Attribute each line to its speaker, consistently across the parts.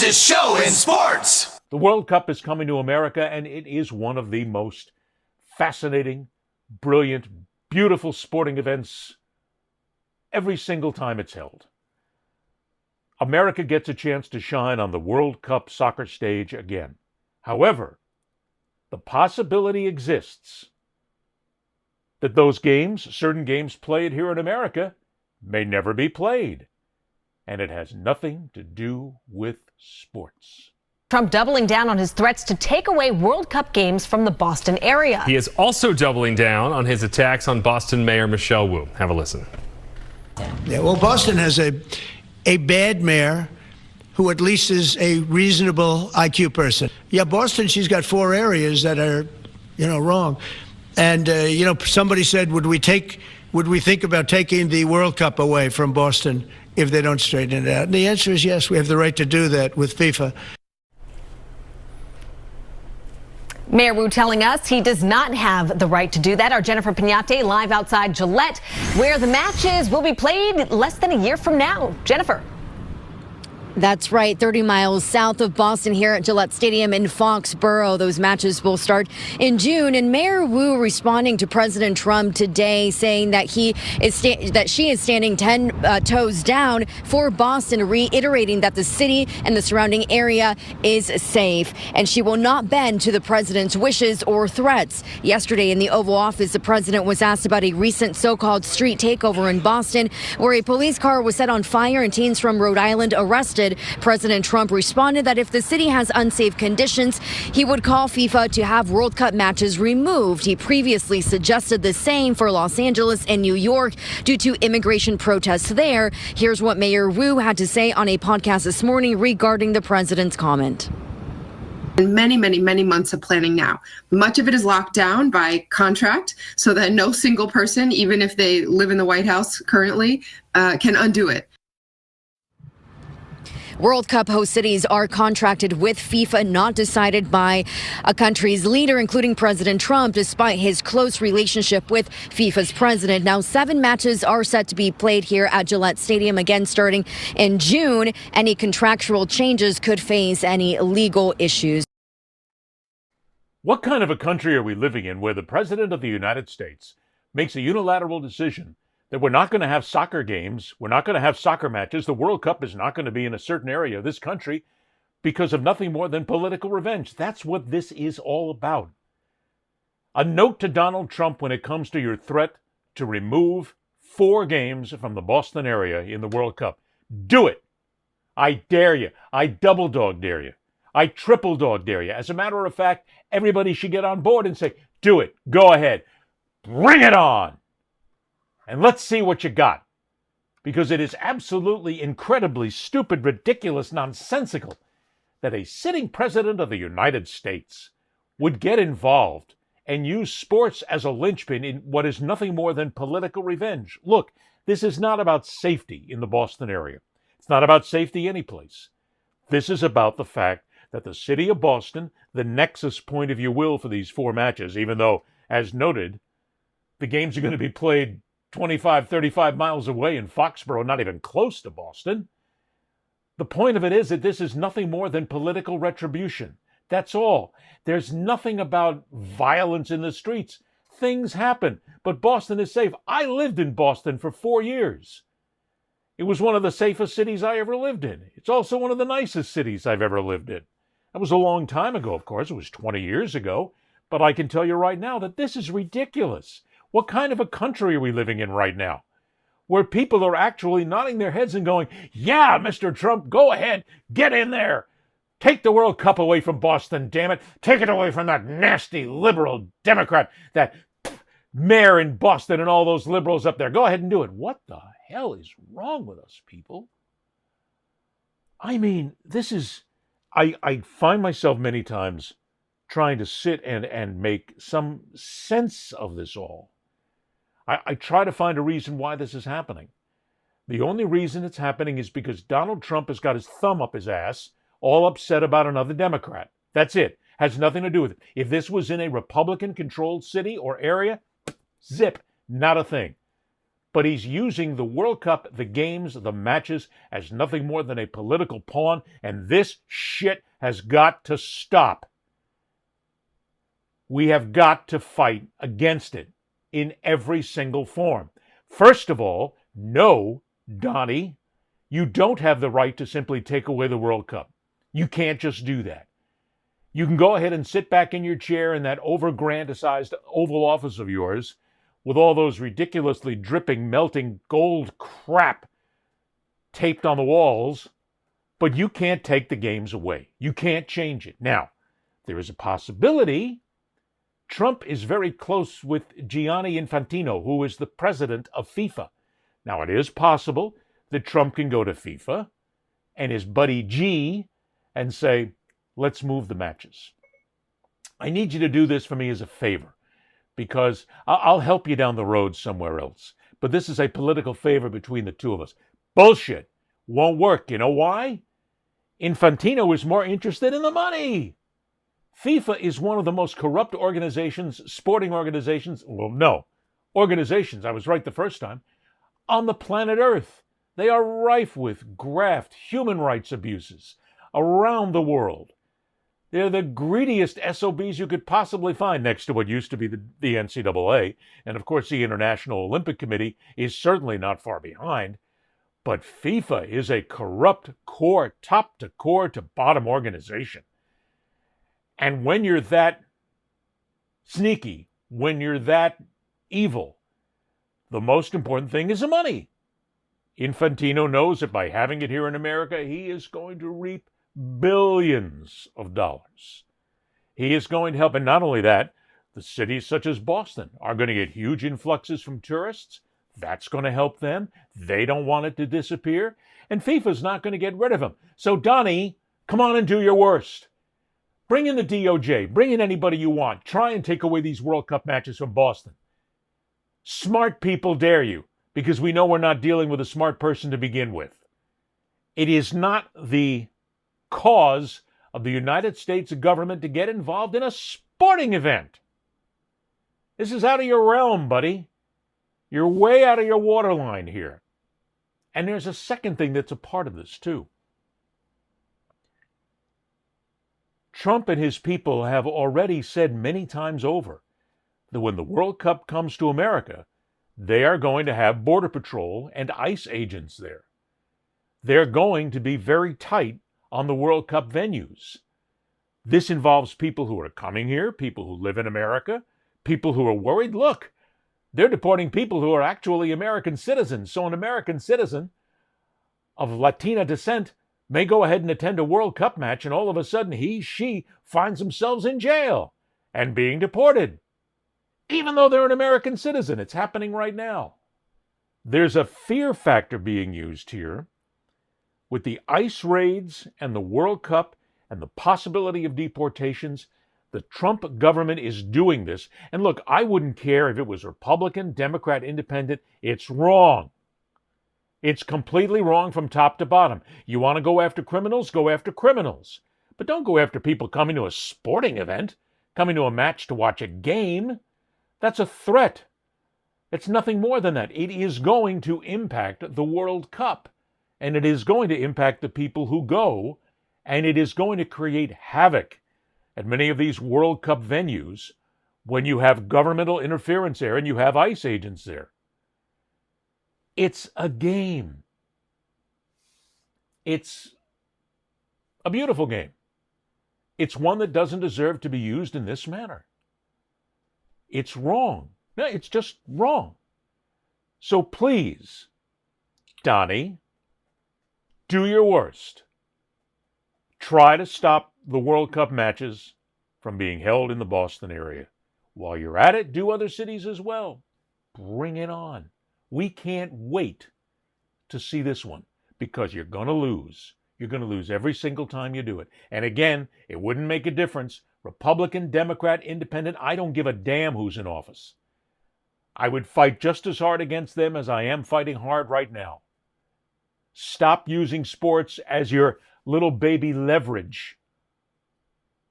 Speaker 1: fastest show in sports.
Speaker 2: The World Cup is coming to America, and it is one of the most fascinating, brilliant, beautiful sporting events every single time it's held. America gets a chance to shine on the World Cup soccer stage again. However, the possibility exists that those games, certain games played here in America, may never be played. And it has nothing to do with sports.
Speaker 3: Trump doubling down on his threats to take away World Cup games from the Boston area.
Speaker 4: He is also doubling down on his attacks on Boston Mayor Michelle Wu. Have a listen.
Speaker 5: Yeah, well, Boston has a bad mayor who at least is a reasonable IQ person. Yeah, Boston, she's got 4 areas that are, wrong. And, somebody said, would we think about taking the World Cup away from Boston if they don't straighten it out? And the answer is yes, we have the right to do that with FIFA.
Speaker 3: Mayor Wu telling us he does not have the right to do that. Our Jennifer Pignate live outside Gillette, where the matches will be played less than a year from now. Jennifer.
Speaker 6: That's right, 30 miles south of Boston here at Gillette Stadium in Foxborough. Those matches will start in June. And Mayor Wu responding to President Trump today, saying that she is standing 10 toes down for Boston, reiterating that the city and the surrounding area is safe. And she will not bend to the president's wishes or threats. Yesterday in the Oval Office, the president was asked about a recent so-called street takeover in Boston, where a police car was set on fire and teens from Rhode Island arrested. President Trump responded that if the city has unsafe conditions, he would call FIFA to have World Cup matches removed. He previously suggested the same for Los Angeles and New York due to immigration protests there. Here's what Mayor Wu had to say on a podcast this morning regarding the president's comment.
Speaker 7: Many months of planning now. Much of it is locked down by contract so that no single person, even if they live in the White House currently, can undo it.
Speaker 6: World Cup host cities are contracted with FIFA, not decided by a country's leader, including President Trump, despite his close relationship with FIFA's president. Now, 7 matches are set to be played here at Gillette Stadium, again starting in June. Any contractual changes could face any legal issues.
Speaker 2: What kind of a country are we living in where the President of the United States makes a unilateral decision that we're not going to have soccer games, we're not going to have soccer matches, the World Cup is not going to be in a certain area of this country because of nothing more than political revenge? That's what this is all about. A note to Donald Trump when it comes to your threat to remove 4 games from the Boston area in the World Cup. Do it. I dare you. I double dog dare you. I triple dog dare you. As a matter of fact, everybody should get on board and say, do it. Go ahead. Bring it on. And let's see what you got. Because it is absolutely incredibly stupid, ridiculous, nonsensical that a sitting president of the United States would get involved and use sports as a linchpin in what is nothing more than political revenge. Look, this is not about safety in the Boston area. It's not about safety anyplace. This is about the fact that the city of Boston, the nexus point, if you will, for these 4 matches, even though, as noted, the games are going to be played 25, 35 miles away in Foxborough, not even close to Boston. The point of it is that this is nothing more than political retribution. That's all. There's nothing about violence in the streets. Things happen, but Boston is safe. I lived in Boston for 4 years. It was one of the safest cities I ever lived in. It's also one of the nicest cities I've ever lived in. That was a long time ago, of course. It was 20 years ago. But I can tell you right now that this is ridiculous. What kind of a country are we living in right now? Where people are actually nodding their heads and going, yeah, Mr. Trump, go ahead, get in there. Take the World Cup away from Boston, damn it. Take it away from that nasty liberal Democrat, that mayor in Boston and all those liberals up there. Go ahead and do it. What the hell is wrong with us, people? I mean, this is... I find myself many times trying to sit and make some sense of this all. I try to find a reason why this is happening. The only reason it's happening is because Donald Trump has got his thumb up his ass, all upset about another Democrat. That's it. Has nothing to do with it. If this was in a Republican-controlled city or area, zip, not a thing. but he's using the World Cup, the games, the matches as nothing more than a political pawn, and this shit has got to stop. We have got to fight against it in every single form. First of all, no, Donny, you don't have the right to simply take away the World Cup. You can't just do that. You can go ahead and sit back in your chair in that over-grandized Oval Office of yours with all those ridiculously dripping, melting gold crap taped on the walls, but you can't take the games away. You can't change it. Now, there is a possibility. Trump is very close with Gianni Infantino, who is the president of FIFA. Now, it is possible that Trump can go to FIFA and his buddy G and say, let's move the matches. I need you to do this for me as a favor, because I'll help you down the road somewhere else. But this is a political favor between the two of us. Bullshit. Won't work. You know why? Infantino is more interested in the money. FIFA is one of the most corrupt organizations, sporting organizations, organizations, I was right the first time, on the planet Earth. They are rife with graft, human rights abuses around the world. They're the greediest SOBs you could possibly find, next to what used to be the NCAA. And of course, the International Olympic Committee is certainly not far behind. But FIFA is a corrupt, core, top to core to bottom organization. And when you're that sneaky, when you're that evil, the most important thing is the money. Infantino knows that by having it here in America, he is going to reap billions of dollars. He is going to help. And not only that, the cities such as Boston are going to get huge influxes from tourists. That's going to help them. They don't want it to disappear. And FIFA's not going to get rid of him. So, Donny, come on and do your worst. Bring in the DOJ. Bring in anybody you want. Try and take away these World Cup matches from Boston. Smart people dare you, because we know we're not dealing with a smart person to begin with. It is not the cause of the United States government to get involved in a sporting event. This is out of your realm, buddy. You're way out of your waterline here. And there's a second thing that's a part of this, too. Trump and his people have already said many times over that when the World Cup comes to America, they are going to have Border Patrol and ICE agents there. They're going to be very tight on the World Cup venues. This involves people who are coming here, people who live in America, people who are worried. Look, they're deporting people who are actually American citizens. So an American citizen of Latina descent may go ahead and attend a World Cup match, and all of a sudden she finds themselves in jail and being deported, even though they're an American citizen. It's happening right now. There's a fear factor being used here with the ICE raids and the World Cup and the possibility of deportations. The Trump government is doing this. And look, I wouldn't care if it was Republican, Democrat, Independent. It's wrong. It's completely wrong from top to bottom. You want to go after criminals? Go after criminals. But don't go after people coming to a sporting event, coming to a match to watch a game. That's a threat. It's nothing more than that. It is going to impact the World Cup. And it is going to impact the people who go. And it is going to create havoc at many of these World Cup venues when you have governmental interference there and you have ICE agents there. It's a game. It's a beautiful game. It's one that doesn't deserve to be used in this manner. It's wrong. No, it's just wrong. So please, Donny, do your worst. Try to stop the World Cup matches from being held in the Boston area. While you're at it, do other cities as well. Bring it on. We can't wait to see this one, because you're going to lose. You're going to lose every single time you do it. And again, it wouldn't make a difference. Republican, Democrat, Independent, I don't give a damn who's in office. I would fight just as hard against them as I am fighting hard right now. Stop using sports as your little baby leverage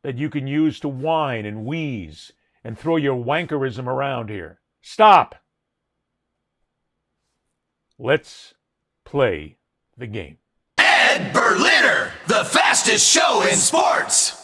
Speaker 2: that you can use to whine and wheeze and throw your wankerism around here. Stop. Let's play the game.
Speaker 1: Ed Berliner, the fastest show in sports.